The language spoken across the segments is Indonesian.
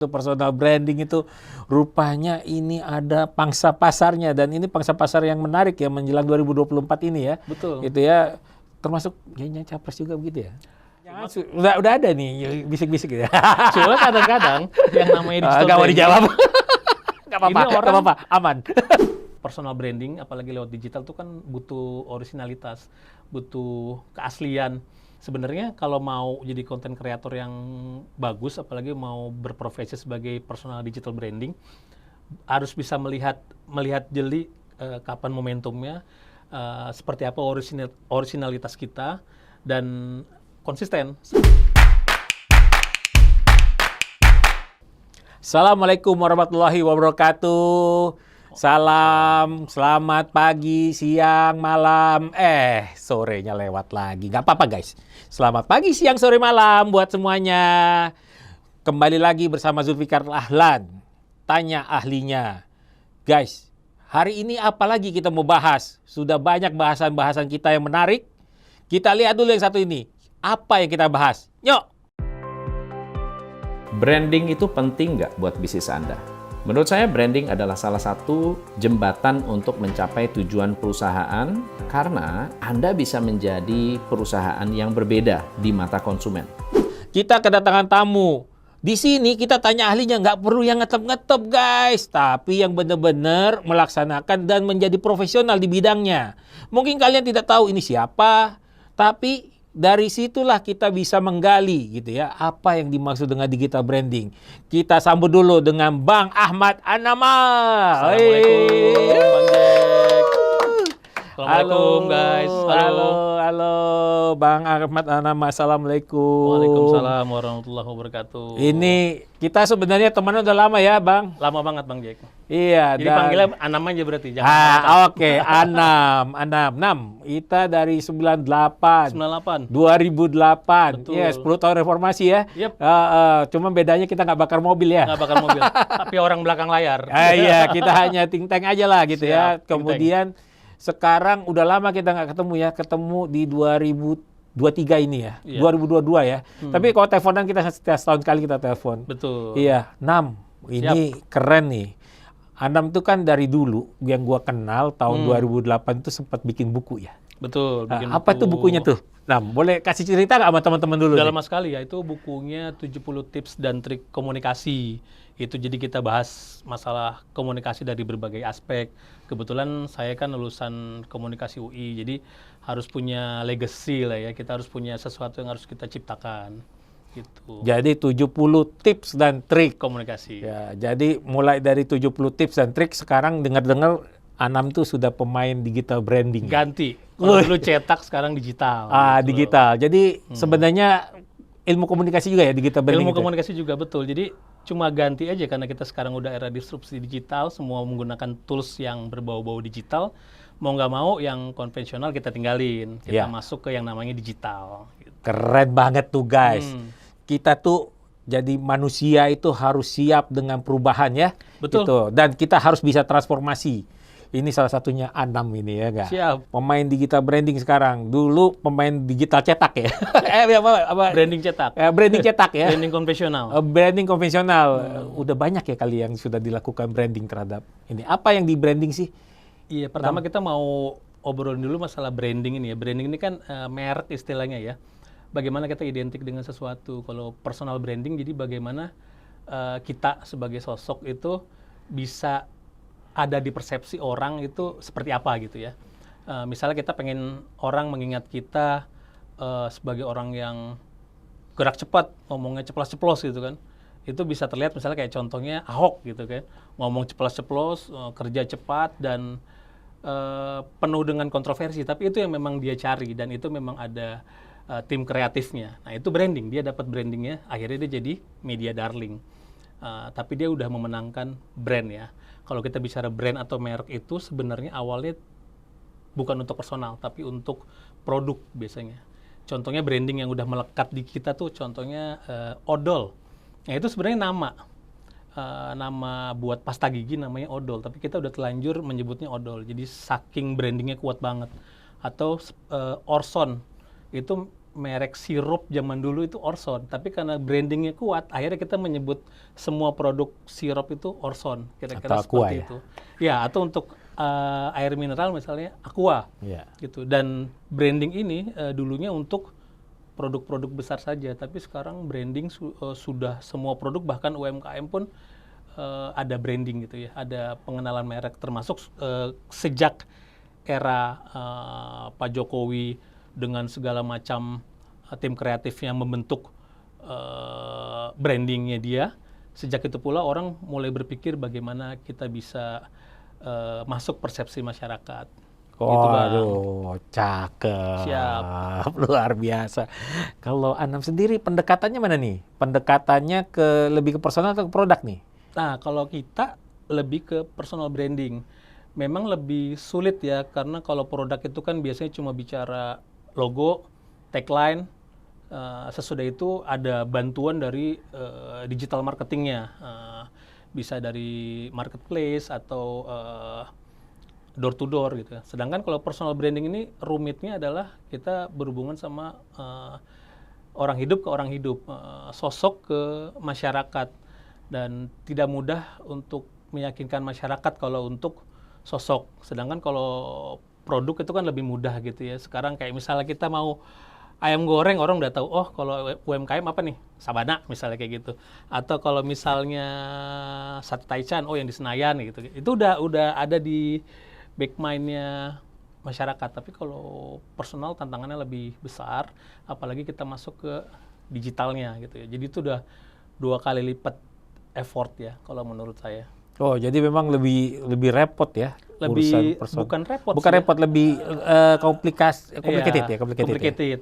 Personal branding itu rupanya ini ada pangsa pasarnya, dan ini pangsa pasar yang menarik ya menjelang 2024 ini ya. Betul. Itu ya, termasuk kayaknya capres juga begitu ya. Udah ada nih bisik-bisik ya. Cuma kadang-kadang yang namanya digital Gak mau branding, dijawab. Gak apa-apa, Ini orang- gak apa-apa, aman. personal branding apalagi lewat digital tuh kan butuh originalitas, butuh keaslian. Sebenarnya kalau mau jadi konten kreator yang bagus, apalagi mau berprofesi sebagai personal digital branding, harus bisa melihat jeli kapan momentumnya, seperti apa originalitas kita, dan konsisten. Assalamualaikum warahmatullahi wabarakatuh. Salam, selamat pagi, siang, malam. Sorenya lewat lagi. Gak apa-apa guys. Selamat pagi, siang, sore, malam buat semuanya. Kembali lagi bersama Zulfikar Ahlan. Tanya ahlinya. Guys, hari ini apa lagi kita mau bahas? Sudah banyak bahasan-bahasan kita yang menarik. Kita lihat dulu yang satu ini. Apa yang kita bahas? Yuk! Branding itu penting nggak buat bisnis Anda? Menurut saya branding adalah salah satu jembatan untuk mencapai tujuan perusahaan karena Anda bisa menjadi perusahaan yang berbeda di mata konsumen. Kita kedatangan tamu. Di sini kita tanya ahlinya, nggak perlu yang ngetop-ngetop guys, tapi yang benar-benar melaksanakan dan menjadi profesional di bidangnya. Mungkin kalian tidak tahu ini siapa, tapi dari situlah kita bisa menggali gitu ya, apa yang dimaksud dengan digital branding. Kita sambut dulu dengan Bang Ahmad Anamal. Assalamualaikum, Bang Jack. Assalamualaikum, Halo, guys. halo, Bang Ahmad Anamal. Assalamualaikum. Waalaikumsalam warahmatullahi wabarakatuh. Ini kita sebenarnya teman udah lama ya, Bang? Lama banget, Bang Jack. Iya. Jadi panggilnya Anam aja berarti, jangan Oke, Anam. Kita dari 98. 98. 2008. Betul. Ya, 10 tahun reformasi ya. Yep. Cuma bedanya kita nggak bakar mobil ya. Nggak bakar mobil, tapi orang belakang layar. Iya, kita hanya think tank aja lah gitu ya. Siap, think tank. Kemudian sekarang udah lama kita nggak ketemu ya. Ketemu di 2023 ini ya. Iya. 2022 ya. Tapi kalau teleponan kita setiap setahun kali kita telepon. Betul. Iya, Nam. Ini keren nih. Anam itu kan dari dulu yang gua kenal tahun 2008 itu sempat bikin buku ya. Betul. bikin Apa tuh buku. bukunya tuh? Nam, boleh kasih cerita nggak sama teman-teman dulu? Udah nih? lama sekali ya, itu bukunya 70 tips dan trik komunikasi. Itu jadi kita bahas masalah komunikasi dari berbagai aspek. Kebetulan saya kan lulusan komunikasi UI, jadi harus punya legacy lah ya. Kita harus punya sesuatu yang harus kita ciptakan. Gitu. Jadi 70 tips dan trik. Komunikasi. Ya, jadi mulai dari 70 tips dan trik, sekarang dengar-dengar Anam tuh sudah pemain digital branding. Ganti. Kalau dulu cetak, sekarang digital. Gitu. Digital. Jadi sebenarnya ilmu komunikasi juga ya digital branding. Ilmu itu? komunikasi juga betul. Jadi cuma ganti aja karena kita sekarang udah era disrupsi digital, semua menggunakan tools yang berbau-bau digital. Mau nggak mau yang konvensional kita tinggalin, kita masuk ke yang namanya digital. Gitu. Keren banget tuh guys. Kita tuh jadi manusia itu harus siap dengan perubahan ya. Betul. Gitu. Dan kita harus bisa transformasi. Ini salah satunya Anam ini ya enggak? Siap. Pemain digital branding sekarang. Dulu pemain digital cetak ya. apa? Branding cetak. Branding cetak ya. Branding konvensional. Branding konvensional. Udah banyak ya kali yang sudah dilakukan branding terhadap ini. Apa yang di branding sih? Iya, pertama kita mau obrolin dulu masalah branding ini ya. Branding ini kan merek istilahnya ya. Bagaimana kita identik dengan sesuatu. Kalau personal branding, jadi bagaimana kita sebagai sosok itu bisa ada di persepsi orang itu seperti apa gitu ya. Misalnya kita pengen orang mengingat kita sebagai orang yang gerak cepat, ngomongnya ceplas-ceplos gitu kan. Itu bisa terlihat misalnya kayak contohnya Ahok gitu kan. Ngomong ceplas-ceplos, kerja cepat, dan penuh dengan kontroversi. Tapi itu yang memang dia cari, dan itu memang ada tim kreatifnya. Nah, itu branding. Dia dapat brandingnya, akhirnya dia jadi media darling. Tapi dia udah memenangkan brand ya. Kalau kita bicara brand atau merek itu sebenarnya awalnya bukan untuk personal, tapi untuk produk biasanya. Contohnya branding yang udah melekat di kita tuh, contohnya odol. Nah, itu sebenarnya nama buat pasta gigi namanya odol, tapi kita udah telanjur menyebutnya odol. Jadi saking brandingnya kuat banget. Atau Orson, itu merek sirup zaman dulu itu Orson, tapi karena brandingnya kuat, akhirnya kita menyebut semua produk sirup itu Orson, kira-kira Atau Aqua, seperti ya? itu. Ya, atau untuk air mineral misalnya Aqua, Iya. gitu. Dan branding ini dulunya untuk produk-produk besar saja, tapi sekarang branding sudah semua produk, bahkan UMKM pun ada branding gitu ya, ada pengenalan merek, termasuk sejak era Pak Jokowi dengan segala macam tim kreatif yang membentuk brandingnya dia. Sejak itu pula orang mulai berpikir bagaimana kita bisa masuk persepsi masyarakat. Gitu, Bang. Waduh, cakep. Siap. Luar biasa. Kalau Anam sendiri pendekatannya mana nih? Pendekatannya lebih ke personal atau ke produk nih? Nah, kalau kita lebih ke personal branding. Memang lebih sulit ya, karena kalau produk itu kan biasanya cuma bicara logo, tagline, sesudah itu ada bantuan dari digital marketingnya. Bisa dari marketplace atau door to door gitu ya. Sedangkan kalau personal branding ini rumitnya adalah kita berhubungan sama orang hidup ke orang hidup, sosok ke masyarakat, dan tidak mudah untuk meyakinkan masyarakat kalau untuk sosok. Sedangkan kalau produk itu kan lebih mudah gitu ya. Sekarang kayak misalnya kita mau ayam goreng, orang udah tahu, oh kalau UMKM apa nih? Sabana misalnya kayak gitu. Atau kalau misalnya sate taichan, oh yang di Senayan gitu. Itu udah ada di back mind-nya masyarakat. Tapi kalau personal tantangannya lebih besar, apalagi kita masuk ke digitalnya gitu ya. Jadi itu udah 2 kali lipat effort ya kalau menurut saya. Oh, jadi memang lebih repot ya Lebih urusan bukan repot bukan sih ya. repot, lebih complicated ya. Complicated.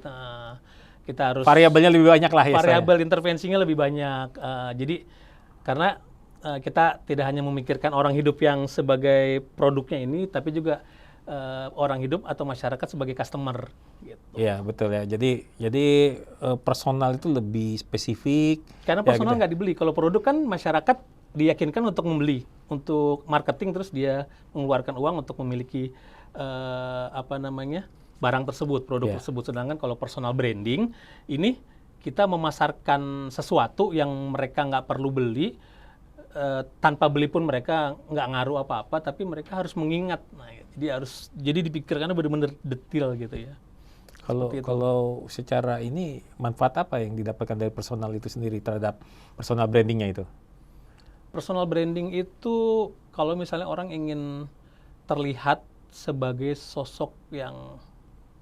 Kita harus Variabelnya lebih banyak lah ya. variabel intervensinya lebih banyak. Jadi karena kita tidak hanya memikirkan orang hidup yang sebagai produknya ini, tapi juga orang hidup atau masyarakat sebagai customer. Gitu. Iya, betul ya. Jadi personal itu lebih spesifik. Karena Ya, personal gitu. nggak dibeli. Kalau produk kan masyarakat diyakinkan untuk membeli, untuk marketing, terus dia mengeluarkan uang untuk memiliki barang tersebut, produk tersebut. Sedangkan kalau personal branding ini kita memasarkan sesuatu yang mereka nggak perlu beli, tanpa beli pun mereka nggak ngaruh apa-apa, tapi mereka harus mengingat. Nah, jadi dipikirkannya benar-benar detail gitu ya. Kalau secara ini manfaat apa yang didapatkan dari personal itu sendiri terhadap personal brandingnya itu? Personal branding itu kalau misalnya orang ingin terlihat sebagai sosok yang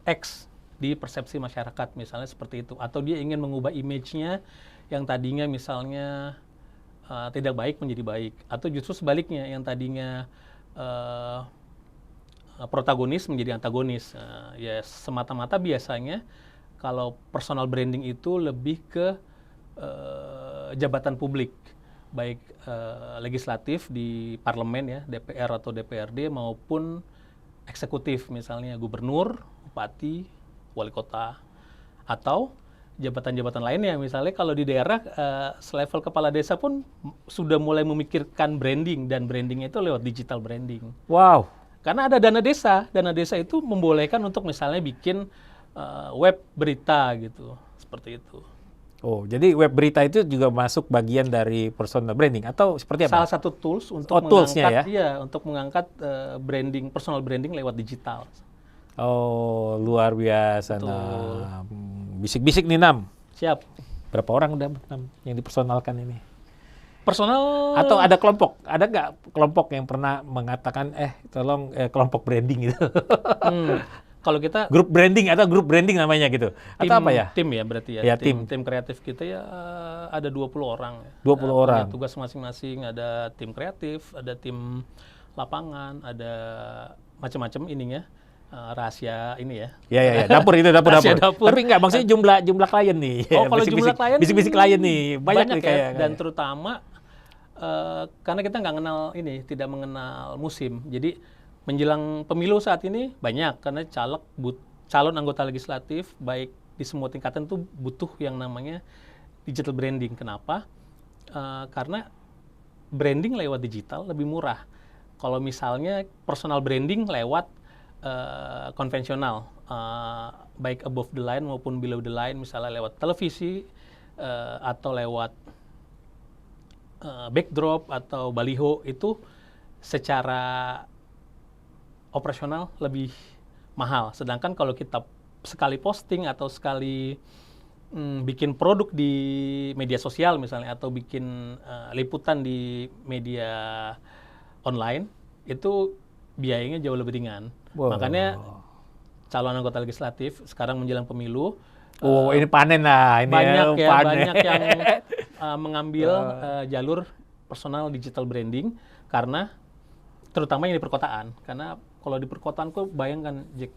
X di persepsi masyarakat, misalnya seperti itu. Atau dia ingin mengubah image-nya yang tadinya misalnya tidak baik menjadi baik. Atau justru sebaliknya, yang tadinya protagonis menjadi antagonis. Ya semata-mata biasanya kalau personal branding itu lebih ke jabatan publik, baik legislatif di parlemen ya, DPR atau DPRD, maupun eksekutif, misalnya gubernur, bupati, wali kota, atau jabatan-jabatan lainnya. Misalnya kalau di daerah selevel kepala desa pun sudah mulai memikirkan branding, dan brandingnya itu lewat digital branding. Wow. Karena ada dana desa itu membolehkan untuk misalnya bikin web berita gitu, seperti itu. Oh, jadi web berita itu juga masuk bagian dari personal branding atau seperti apa? Salah satu tools untuk untuk mengangkat branding, personal branding lewat digital. Oh, luar biasa. Betul. Nam. Bisik-bisik nih, Nam. Siap. Berapa orang udah, Nam, yang dipersonalkan ini? Personal Atau ada kelompok? Ada nggak kelompok yang pernah mengatakan, tolong kelompok branding gitu? Kalau kita Grup branding atau grup branding namanya gitu? Atau apa ya? Tim ya berarti ya. Ya, tim kreatif kita ya ada 20 orang. 20 orang. Punya tugas masing-masing, ada tim kreatif, ada tim lapangan, ada macam-macam ininya. Rahasia ini ya. Ya, dapur itu dapur. Rahasia dapur. Tapi nggak, maksudnya jumlah klien nih. Oh, kalau jumlah klien bisik-bisik klien nih banyak nih ya. kayak. Dan terutama karena kita nggak tidak mengenal musim. Jadi menjelang pemilu saat ini banyak, karena calon anggota legislatif baik di semua tingkatan itu butuh yang namanya digital branding. Kenapa? Karena branding lewat digital lebih murah. Kalau misalnya personal branding lewat konvensional, baik above the line maupun below the line, misalnya lewat televisi atau lewat backdrop atau baliho, itu secara operasional lebih mahal. Sedangkan kalau kita sekali posting atau sekali bikin produk di media sosial misalnya, atau bikin liputan di media online, itu biayanya jauh lebih ringan. Wow. Makanya calon anggota legislatif sekarang menjelang pemilu, ini panen lah. Ini banyak yang mengambil jalur personal digital branding, karena terutama yang di perkotaan. Karena kalau di perkotaan kok bayangkan, Jack,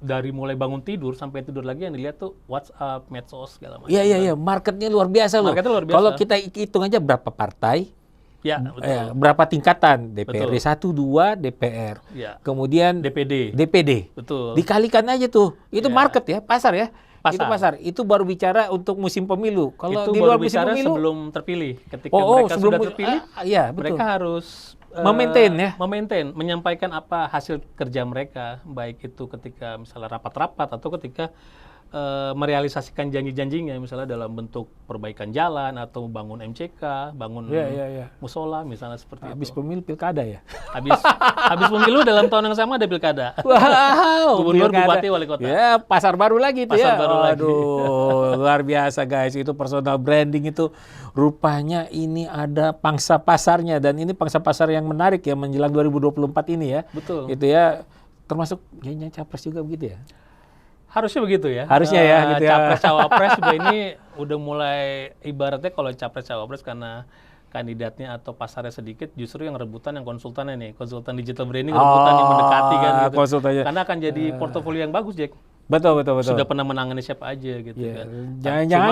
dari mulai bangun tidur sampai tidur lagi yang dilihat tuh WhatsApp, medsos, segala macam. Iya. Marketnya luar biasa loh. Marketnya luar biasa. Kalau kita hitung aja berapa partai, Ya, betul. berapa tingkatan, DPRD Betul. 1, 2, DPR. Ya. Kemudian DPD. Betul. Betul. Dikalikan aja tuh. Itu Ya. market ya, pasar ya. Pasar. Itu pasar. Itu baru bicara untuk musim pemilu. Kalau Itu di baru luar musim bicara pemilu, sebelum terpilih. Ketika Oh, mereka sebelum sudah terpilih, iya, betul. mereka harus Memaintain ya? menyampaikan apa hasil kerja mereka, baik itu ketika misalnya rapat-rapat atau ketika merealisasikan janji-janjinya, misalnya dalam bentuk perbaikan jalan atau bangun MCK, bangun Iya. musola, misalnya seperti Habis itu. pemilu pilkada ya. Habis pemilu dalam tahun yang sama ada pilkada. Wow, Gubernur, pilkada. bupati, wali kota. Ya, pasar baru lagi itu Pasar ya. baru lagi. Aduh, luar biasa guys. Itu personal branding itu rupanya ini ada pangsa pasarnya, dan ini pangsa pasar yang menarik ya menjelang 2024 ini ya. Betul. Itu ya, termasuk kayaknya capres juga begitu ya. Harusnya begitu ya. Harusnya ya, gitu ya. Capres-cawapres juga ini udah mulai, ibaratnya kalau capres-cawapres karena kandidatnya atau pasarnya sedikit, justru yang rebutan yang konsultannya nih, konsultan digital branding rebutan yang mendekati kan gitu. Konsultannya. Karena akan jadi portofolio yang bagus, Jack. Betul. Sudah pernah menangani siapa aja gitu Iya. kan. Jangan-jangan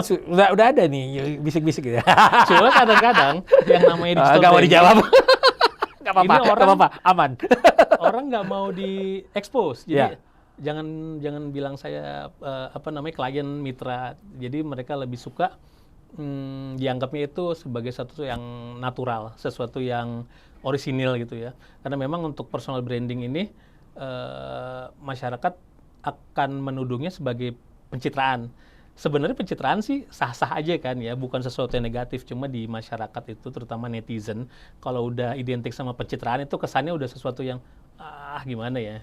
udah ada nih bisik-bisik gitu ya. Cuma kadang-kadang yang namanya digital Nggak mau branding, dijawab. Nggak apa-apa, Ini orang- nggak apa-apa, aman. orang nggak mau di-expose. Jadi Ya. jangan bilang saya klien mitra. Jadi mereka lebih suka dianggapnya itu sebagai sesuatu yang natural, sesuatu yang orisinil gitu ya. Karena memang untuk personal branding ini masyarakat akan menuduhnya sebagai pencitraan. Sebenarnya pencitraan sih sah-sah aja kan ya, bukan sesuatu yang negatif. Cuma di masyarakat itu, terutama netizen, kalau udah identik sama pencitraan itu kesannya udah sesuatu yang gimana ya,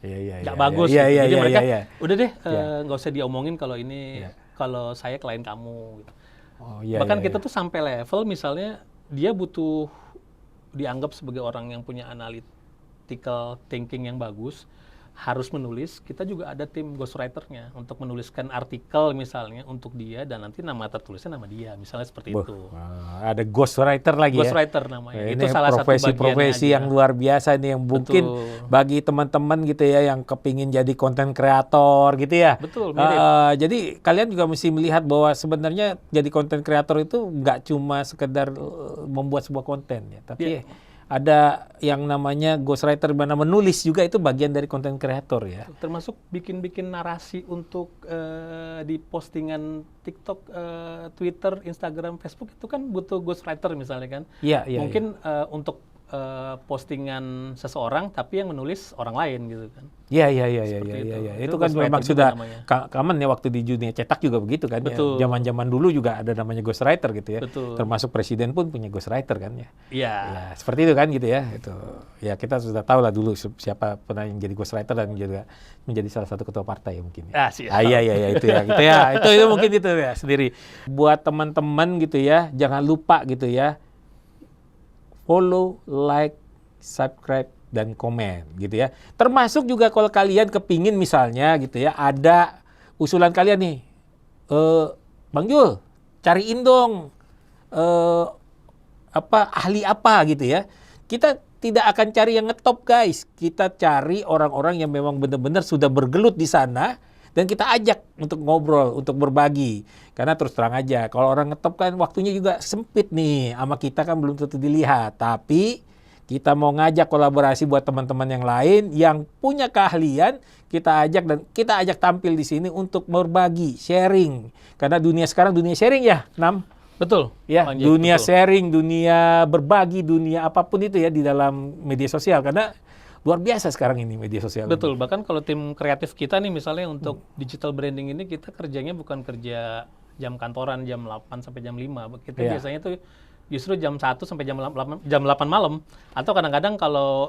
Iya. nggak bagus. Iya, gitu. iya, Jadi iya, mereka iya. udah deh Iya. nggak usah diomongin kalau ini, Iya. kalau saya klien kamu. Gitu. Oh, iya, Bahkan iya, kita iya. tuh sampai level misalnya dia butuh dianggap sebagai orang yang punya analytical thinking yang bagus, harus menulis. Kita juga ada tim ghostwriter-nya untuk menuliskan artikel misalnya untuk dia, dan nanti nama tertulisnya nama dia, misalnya seperti itu. Ada ghostwriter lagi ya. Ghostwriter namanya. Ini Itu salah satu profesi-profesi bagiannya yang aja. luar biasa nih, yang mungkin Betul. bagi teman-teman gitu ya yang kepingin jadi konten kreator gitu ya. Betul, mirip. Jadi kalian juga mesti melihat bahwa sebenarnya jadi konten kreator itu nggak cuma sekedar membuat sebuah konten ya, tapi Iya. ada yang namanya ghostwriter, mana menulis juga, itu bagian dari konten kreator ya. Termasuk bikin narasi untuk di postingan TikTok, Twitter, Instagram, Facebook, itu kan butuh ghostwriter misalnya kan. Iya. Mungkin untuk postingan seseorang tapi yang menulis orang lain gitu kan. Iya. Seperti itu. Itu Itu kan ghostwriter memang juga sudah namanya. common ya, waktu di dunia cetak juga begitu kan. Betul. Ya. Zaman-zaman dulu juga ada namanya ghostwriter gitu ya. Betul. Termasuk presiden pun punya ghostwriter kan ya. Iya. Ya, seperti itu kan gitu ya. Itu. Ya kita sudah tahu lah dulu siapa pernah yang jadi ghostwriter dan juga menjadi salah satu ketua partai ya mungkin ya. Siap. Iya itu ya gitu ya. Itu mungkin itu ya sendiri. Buat teman-teman gitu ya, jangan lupa gitu ya. Follow, like, subscribe, dan komen gitu ya. Termasuk juga kalau kalian kepingin misalnya gitu ya, ada usulan kalian nih, Bang Jul, cariin dong ahli apa gitu ya. Kita tidak akan cari yang ngetop guys, kita cari orang-orang yang memang benar-benar sudah bergelut di sana, dan kita ajak untuk ngobrol, untuk berbagi. Karena terus terang aja, kalau orang ngetop kan waktunya juga sempit nih, sama kita kan belum tentu dilihat. Tapi kita mau ngajak kolaborasi buat teman-teman yang lain yang punya keahlian, kita ajak tampil di sini untuk berbagi, sharing. Karena dunia sekarang dunia sharing ya, Nam. Betul. Ya, Bang Jack, dunia betul. sharing, dunia berbagi, dunia apapun itu ya di dalam media sosial. Karena luar biasa sekarang ini media sosial. Betul, bahkan kalau tim kreatif kita nih misalnya untuk digital branding ini kita kerjanya bukan kerja jam kantoran jam 8 sampai jam 5. Kita Iya. biasanya tuh justru jam 1 sampai jam 8 malam. Atau kadang-kadang kalau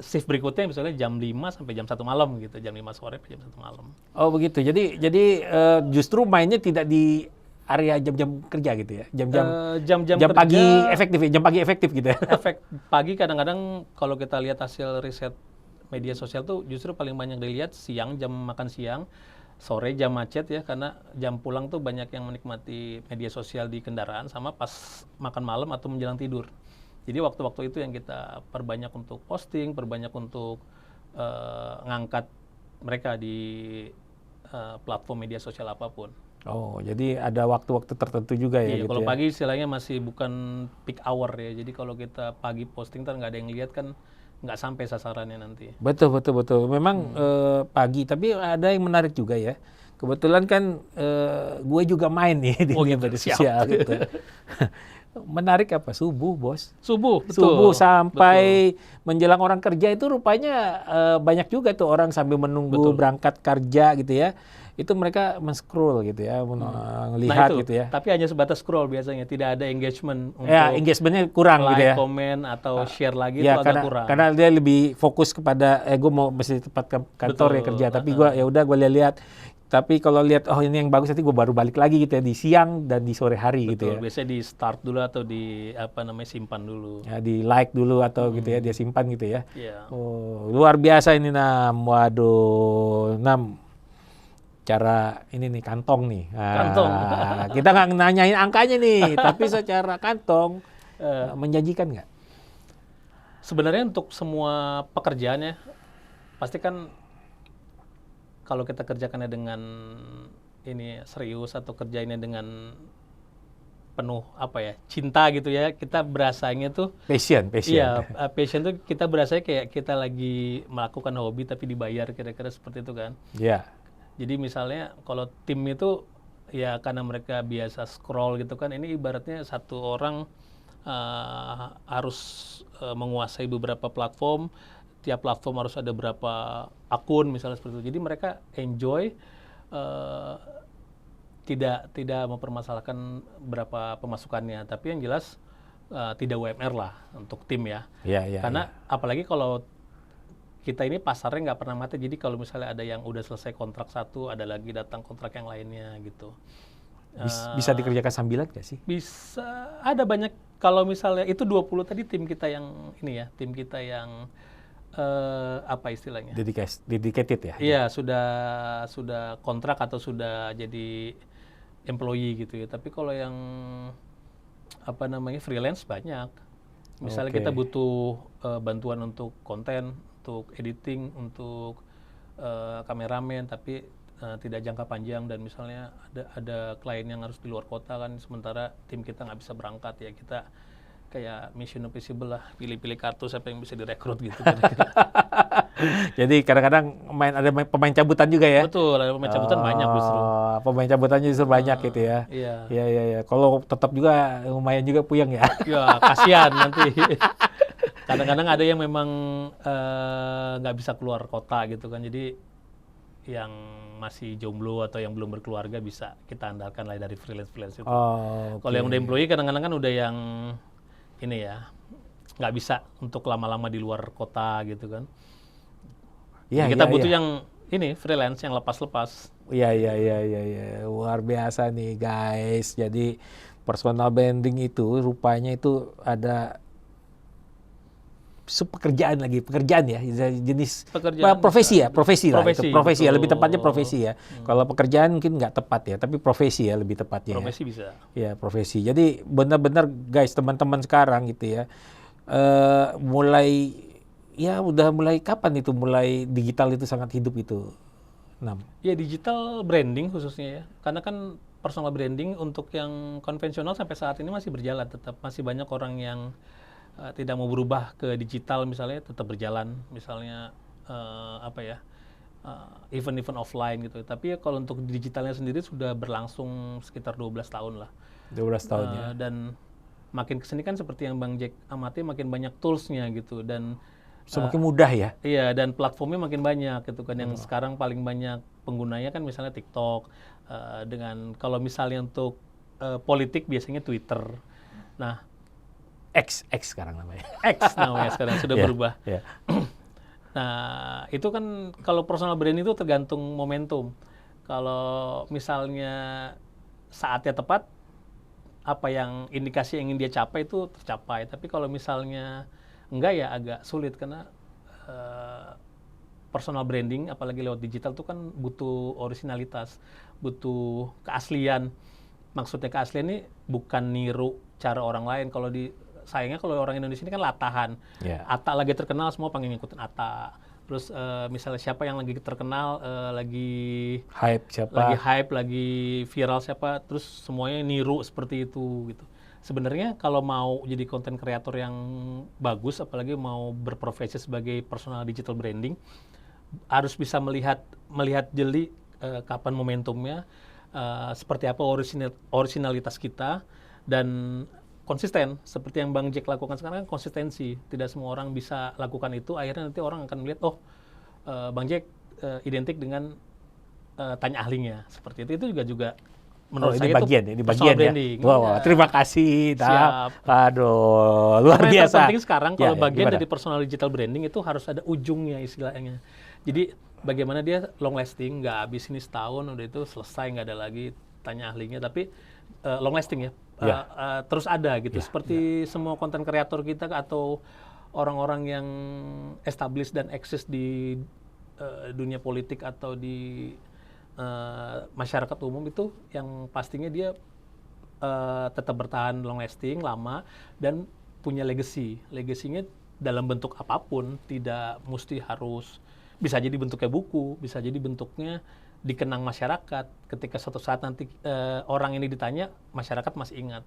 shift berikutnya misalnya jam 5 sampai jam 1 malam gitu, jam 5 sore sampai jam 1 malam. Oh begitu. Jadi justru mainnya tidak di area jam-jam kerja gitu ya. Jam-jam Jam-jam jam kerja, pagi efektif ya. Jam pagi efektif gitu ya. efek pagi kadang-kadang kalau kita lihat hasil riset media sosial tuh justru paling banyak dilihat siang, jam makan siang, sore jam macet ya, karena jam pulang tuh banyak yang menikmati media sosial di kendaraan sama pas makan malam atau menjelang tidur. Jadi waktu-waktu itu yang kita perbanyak untuk posting, perbanyak untuk ngangkat mereka di platform media sosial apapun. Oh, jadi ada waktu-waktu tertentu juga ya Iya, gitu kalau ya. pagi istilahnya masih bukan peak hour ya. Jadi kalau kita pagi posting ntar nggak ada yang lihat kan nggak sampai sasarannya nanti. Betul. Memang pagi, tapi ada yang menarik juga ya. Kebetulan kan gue juga main nih di Oh, gitu. media Siap. sosial gitu. Menarik apa? Subuh, Bos. Subuh, betul. Subuh sampai menjelang orang kerja itu rupanya banyak juga tuh orang sambil menunggu berangkat kerja gitu ya. Itu mereka men-scroll gitu ya, melihat itu, gitu ya. Tapi hanya sebatas scroll biasanya, tidak ada engagement untuk Ya, engagementnya kurang gitu like, ya. komen atau share lagi Ya, itu agak kurang. karena dia lebih fokus kepada gue mau mesti tepat ke kantor ya Betul. kerja, tapi gue ya udah gue lihat. Tapi kalau lihat oh ini yang bagus nanti gue baru balik lagi gitu ya di siang dan di sore hari gitu Betul, ya. biasanya di start dulu atau di simpan dulu. Ya di like dulu atau gitu ya dia simpan gitu ya. Iya. Oh, luar biasa ini Nam. Waduh, Nam. Cara ini nih kantong nih. Kantong. Kita nggak nanyain angkanya nih, tapi secara kantong menjanjikan nggak? Sebenarnya untuk semua pekerjaan ya, pasti kan kalau kita kerjakannya dengan ini serius atau kerjainnya dengan penuh cinta gitu ya, kita berasanya tuh Passion. iya, passion tuh kita berasanya kayak kita lagi melakukan hobi tapi dibayar kira-kira seperti itu kan. Ya. Jadi misalnya kalau tim itu ya karena mereka biasa scroll gitu kan, ini ibaratnya satu orang harus menguasai beberapa platform, tiap platform harus ada berapa akun misalnya seperti itu. Jadi mereka enjoy, tidak mempermasalahkan berapa pemasukannya, tapi yang jelas tidak UMR lah untuk tim ya. Iya. Karena apalagi kalau kita ini pasarnya nggak pernah mati, jadi kalau misalnya ada yang udah selesai kontrak satu, ada lagi datang kontrak yang lainnya gitu. Bisa dikerjakan sambilan nggak sih? Bisa, ada banyak. Kalau misalnya itu 20 tadi tim kita yang ini ya, tim kita yang apa istilahnya? Dedicated ya? Iya, sudah kontrak atau sudah jadi employee gitu ya. Tapi kalau yang freelance banyak. Misalnya kita butuh bantuan untuk konten, untuk editing, untuk kameramen, tapi tidak jangka panjang dan misalnya ada klien yang harus di luar kota kan, sementara tim kita nggak bisa berangkat ya, kita kayak mission impossible lah, pilih-pilih kartu siapa yang bisa direkrut gitu. Jadi kadang-kadang ada pemain cabutan juga ya? Betul, ada pemain cabutan banyak justru. Pemain cabutannya justru banyak gitu ya? Iya. Kalau tetap juga lumayan juga puyeng ya? Ya kasihan nanti. Kadang-kadang ada yang memang nggak bisa keluar kota gitu kan, jadi yang masih jomblo atau yang belum berkeluarga bisa kita andalkan lah dari freelance itu. Kalau yang udah employee kadang-kadang kan udah yang ini ya, nggak bisa untuk lama-lama di luar kota gitu kan. Iya, kita butuh yang ini freelance yang lepas-lepas. Iya. Luar biasa nih guys. Jadi personal branding itu rupanya itu ada pekerjaan ya, jenis Pekerjaan profesi ya, profesi lah, itu profesi ya, lebih tepatnya betul. profesi ya. Kalau pekerjaan mungkin nggak tepat ya, tapi profesi ya lebih tepatnya. Profesi bisa. Ya profesi. Jadi benar-benar guys, teman-teman sekarang gitu ya, udah mulai kapan itu mulai digital itu sangat hidup itu, Nam? Ya digital branding khususnya ya, karena kan personal branding untuk yang konvensional sampai saat ini masih berjalan, tetap masih banyak orang yang tidak mau berubah ke digital misalnya, tetap berjalan misalnya event-event offline gitu. Tapi ya kalau untuk digitalnya sendiri sudah berlangsung sekitar 12 tahun lah. 12 tahun ya. Dan makin kesini kan seperti yang Bang Jack amati, makin banyak toolsnya gitu, dan Semakin mudah ya. Iya, dan platformnya makin banyak gitu kan. Yang sekarang paling banyak penggunanya kan misalnya TikTok, dengan kalau misalnya untuk politik biasanya Twitter. Nah, X sekarang namanya. X namanya sekarang sudah Iya, berubah. iya. Nah, itu kan kalau personal branding itu tergantung momentum. Kalau misalnya saatnya tepat, apa yang indikasi yang ingin dia capai itu tercapai. Tapi kalau misalnya enggak ya agak sulit karena personal branding apalagi lewat digital itu kan butuh originalitas, butuh keaslian. Maksudnya keaslian ini bukan niru cara orang lain. Sayangnya kalau orang Indonesia ini kan latahan. Yeah. Atta lagi terkenal semua pengen ngikutin Atta. Terus misalnya siapa yang lagi terkenal, lagi Hype siapa? lagi viral siapa, terus semuanya niru seperti itu gitu. Sebenarnya kalau mau jadi konten kreator yang bagus, apalagi mau berprofesi sebagai personal digital branding, harus bisa melihat jeli kapan momentumnya, seperti apa originalitas kita, dan konsisten. Seperti yang Bang Jack lakukan sekarang kan konsistensi. Tidak semua orang bisa lakukan itu, akhirnya nanti orang akan melihat, oh Bang Jack identik dengan tanya ahlinya. Seperti itu juga menurut saya ini itu bagian branding. ya. Wow, terima kasih. Siap. Aduh, luar Yang biasa. terpenting sekarang kalau bagian gimana? dari personal digital branding itu harus ada ujungnya istilahnya. Jadi bagaimana dia long lasting, nggak habis ini setahun udah itu selesai, nggak ada lagi tanya ahlinya, tapi long lasting ya. Terus ada gitu. Seperti semua konten kreator kita atau orang-orang yang established dan eksis di dunia politik atau di masyarakat umum itu yang pastinya dia tetap bertahan long lasting, lama, dan punya legacy. Legasinya dalam bentuk apapun, tidak mesti harus, bisa jadi bentuknya buku, bisa jadi bentuknya dikenang masyarakat. Ketika suatu saat nanti orang ini ditanya, masyarakat masih ingat.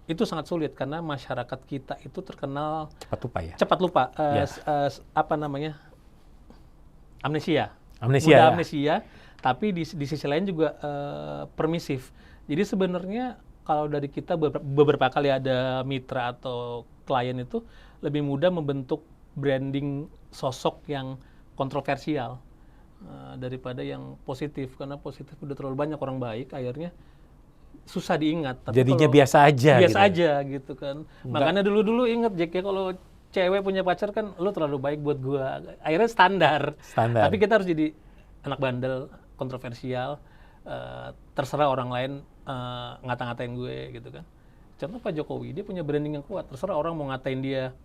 Itu sangat sulit karena masyarakat kita itu terkenal Cepat lupa ya. cepat lupa. Apa namanya? Amnesia. Amnesia. Mudah Ya. amnesia, tapi di sisi lain juga permisif. Jadi sebenarnya kalau dari kita beberapa kali ada mitra atau klien itu lebih mudah membentuk branding sosok yang kontroversial daripada yang positif, karena positif udah terlalu banyak orang baik, akhirnya susah diingat. Tapi Jadinya kalau biasa aja. biasa gitu. aja gitu kan. Makanya dulu inget Jack ya, kalau cewek punya pacar kan lu terlalu baik buat gua, akhirnya standar. Tapi kita harus jadi anak bandel, kontroversial, terserah orang lain ngata-ngatain gue gitu kan. Contoh Pak Jokowi, dia punya branding yang kuat, terserah orang mau ngatain dia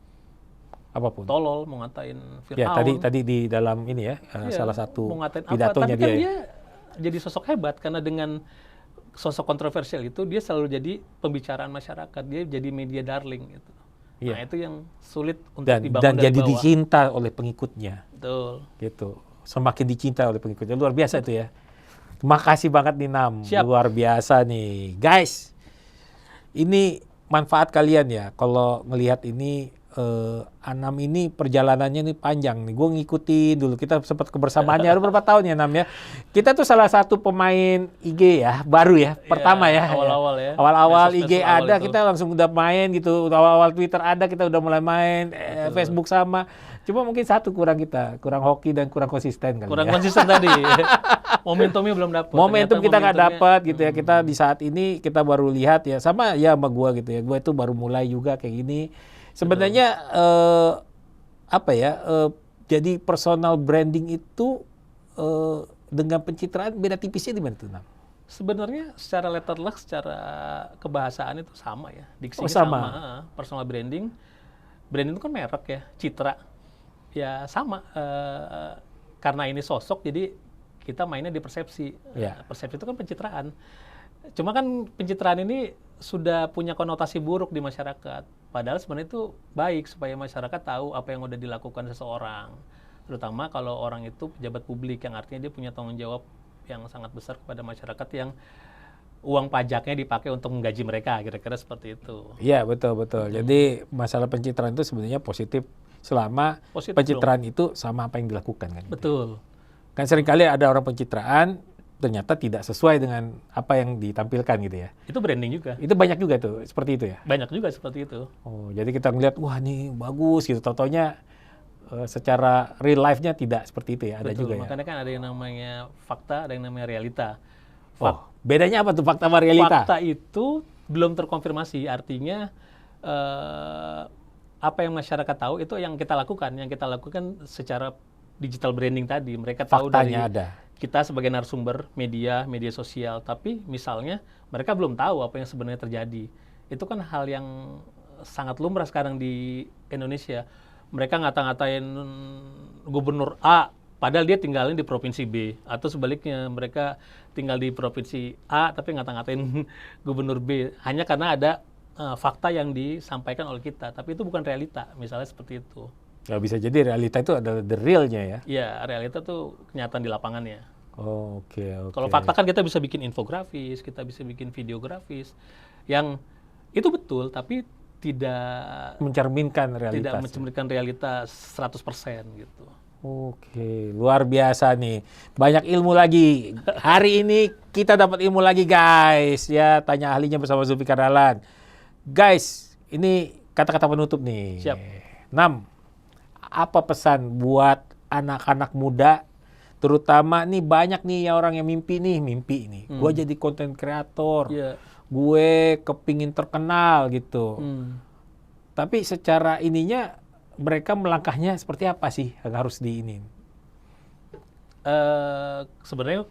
Apapun. tolol, mau ngatain Ya, Fir'aun. tadi di dalam ini ya, salah satu mau ngatain pidatonya apa, tapi kan dia. dia jadi sosok hebat karena dengan sosok kontroversial itu dia selalu jadi pembicaraan masyarakat, dia jadi media darling gitu. Iya. Nah, itu yang sulit untuk Dan dibangun dari jadi bawah. dicinta oleh pengikutnya. Betul. Gitu. Semakin dicinta oleh pengikutnya. Luar biasa itu ya. Terima kasih banget nih Nam. Siap. Luar biasa nih. Guys, ini manfaat kalian ya. Kalau ngelihat ini, Anam ini perjalanannya ini panjang nih. Gue ngikutin dulu. Kita sempat kebersamaannya ada berapa tahun ya Nam ya. Kita tuh salah satu pemain IG ya. Baru ya. Pertama ya. Awal-awal ya. Awal-awal Medsos-medsos IG awal ada, itu. kita langsung udah main gitu. Awal-awal Twitter ada, kita udah mulai main. Facebook sama. Cuma mungkin satu kurang hoki dan kurang konsisten kali Kurang ya. konsisten tadi. Momentumnya belum dapat. Momentum Ternyata kita nggak momentumnya- dapat gitu ya. Kita di saat ini kita baru lihat ya, sama ya sama gua gitu ya. Gua itu baru mulai juga kayak gini. Sebenarnya jadi personal branding itu dengan pencitraan beda tipisnya di mana tuh Nam? Sebenarnya secara letter luck, secara kebahasaan itu sama ya. Diksinya sama. Personal branding. Branding itu kan merek ya, citra. Ya sama. Karena ini sosok, jadi kita mainnya di persepsi. Ya. Persepsi itu kan pencitraan. Cuma kan pencitraan ini sudah punya konotasi buruk di masyarakat. Padahal sebenarnya itu baik supaya masyarakat tahu apa yang udah dilakukan seseorang. Terutama kalau orang itu pejabat publik, yang artinya dia punya tanggung jawab yang sangat besar kepada masyarakat, yang uang pajaknya dipakai untuk menggaji mereka, kira-kira seperti itu. Iya, betul. Jadi masalah pencitraan itu sebenarnya positif selama Positif pencitraan itu sama apa yang dilakukan kan. Betul. Kan seringkali ada orang pencitraan ternyata tidak sesuai dengan apa yang ditampilkan gitu ya. Itu branding juga. Itu banyak juga tuh, seperti itu ya. Banyak juga seperti itu. Oh, jadi kita ngeliat, wah nih bagus gitu, totonya secara real life-nya tidak seperti itu ya, ada Betul, juga ya. makanya kan ada yang namanya fakta, ada yang namanya realita. Oh, bedanya apa tuh fakta sama realita? Fakta itu belum terkonfirmasi, artinya apa yang masyarakat tahu itu yang kita lakukan. Yang kita lakukan secara digital branding tadi. Mereka tahu Faktanya dari ada. kita sebagai narasumber media sosial, tapi misalnya mereka belum tahu apa yang sebenarnya terjadi. Itu kan hal yang sangat lumrah sekarang di Indonesia. Mereka ngata-ngatain gubernur A, padahal dia tinggalin di provinsi B. Atau sebaliknya, mereka tinggal di provinsi A, tapi ngata-ngatain gubernur B. Hanya karena ada fakta yang disampaikan oleh kita. Tapi itu bukan realita, misalnya seperti itu. Ya, bisa jadi realita itu adalah the real-nya ya. Iya, realita tuh kenyataan di lapangannya. Oh, oke. Kalau fakta kan kita bisa bikin infografis, kita bisa bikin videografis. Yang itu betul, tapi tidak Mencerminkan realitas. tidak mencerminkan realitas 100% gitu. Oke, luar biasa nih. Banyak ilmu lagi. Hari ini kita dapat ilmu lagi, guys. Ya, tanya ahlinya bersama Zulfikar Dahlan. Guys, ini kata-kata penutup nih. Siap. 6. Apa pesan buat anak-anak muda, terutama nih banyak nih ya orang yang mimpi nih. Gue jadi konten kreator. Iya. Gue kepingin terkenal gitu. Tapi secara ininya mereka melangkahnya seperti apa sih yang harus diinin? Sebenarnya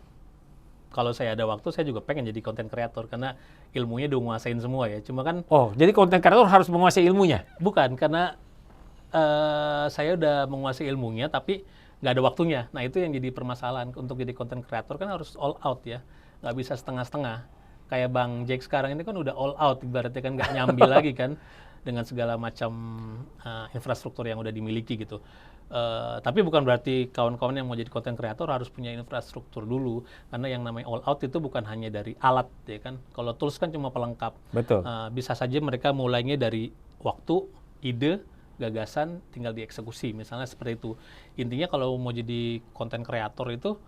kalau saya ada waktu, saya juga pengen jadi konten kreator karena ilmunya udah nguasain semua ya. Cuma kan Oh, jadi konten kreator harus menguasai ilmunya? bukan, karena saya udah menguasai ilmunya tapi nggak ada waktunya. Nah, itu yang jadi permasalahan. Untuk jadi konten kreator kan harus all out ya, nggak bisa setengah-setengah. Kayak Bang Jack sekarang ini kan udah all out, ibaratnya kan nggak nyambi lagi kan dengan segala macam infrastruktur yang udah dimiliki gitu. Tapi bukan berarti kawan-kawan yang mau jadi konten kreator harus punya infrastruktur dulu, karena yang namanya all out itu bukan hanya dari alat ya kan. Kalau tools kan cuma pelengkap. Betul. Bisa saja mereka mulainya dari waktu, ide, gagasan, tinggal dieksekusi, misalnya seperti itu. Intinya kalau mau jadi konten kreator itu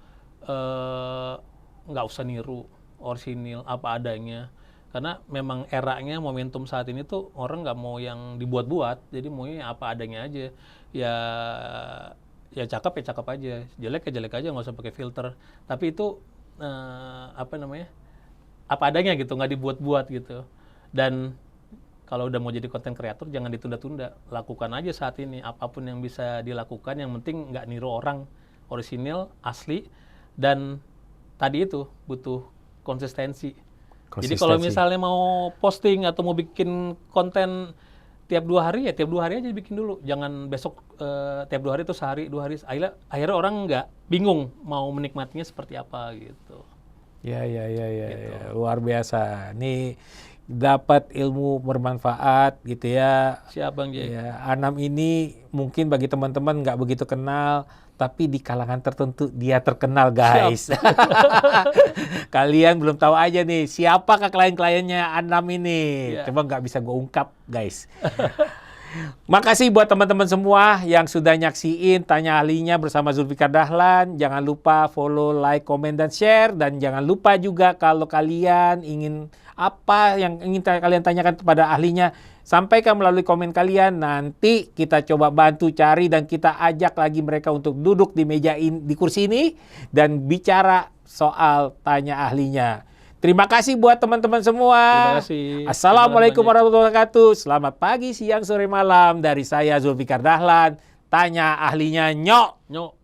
nggak usah niru, orisinil apa adanya, karena memang eranya momentum saat ini tuh orang nggak mau yang dibuat-buat, jadi maunya apa adanya aja. Ya cakep aja, jelek aja, nggak usah pakai filter. Tapi itu apa adanya gitu, nggak dibuat-buat gitu. Dan kalau udah mau jadi konten kreator jangan ditunda-tunda, lakukan aja saat ini apapun yang bisa dilakukan, yang penting nggak niru orang, orisinil, asli, dan tadi itu butuh konsistensi. Jadi kalau misalnya mau posting atau mau bikin konten tiap 2 hari, ya tiap 2 hari aja bikin dulu. Jangan besok tiap 2 hari itu sehari, 2 hari. Akhirnya orang nggak bingung mau menikmatinya seperti apa gitu. Ya, Gitu. luar biasa. Nih dapat ilmu bermanfaat gitu ya. Siap Bang Jack. Ya, Anam ini mungkin bagi teman-teman nggak begitu kenal, tapi di kalangan tertentu dia terkenal, guys. Kalian belum tahu aja nih, siapakah klien-kliennya Anam ini? Yeah. Coba nggak bisa gue ungkap, guys. Makasih buat teman-teman semua yang sudah nyaksiin Tanya Ahlinya bersama Zulfikar Dahlan. Jangan lupa follow, like, komen, dan share. Dan jangan lupa juga kalau kalian ingin apa yang ingin kalian tanyakan kepada ahlinya, sampaikan melalui komen kalian. Nanti kita coba bantu cari dan kita ajak lagi mereka untuk duduk di meja di kursi ini dan bicara soal Tanya Ahlinya. Terima kasih buat teman-teman semua. Terima kasih. Assalamualaikum warahmatullahi wabarakatuh. Selamat pagi, siang, sore, malam. Dari saya Zulfikar Dahlan. Tanya Ahlinya, nyok. Nyok.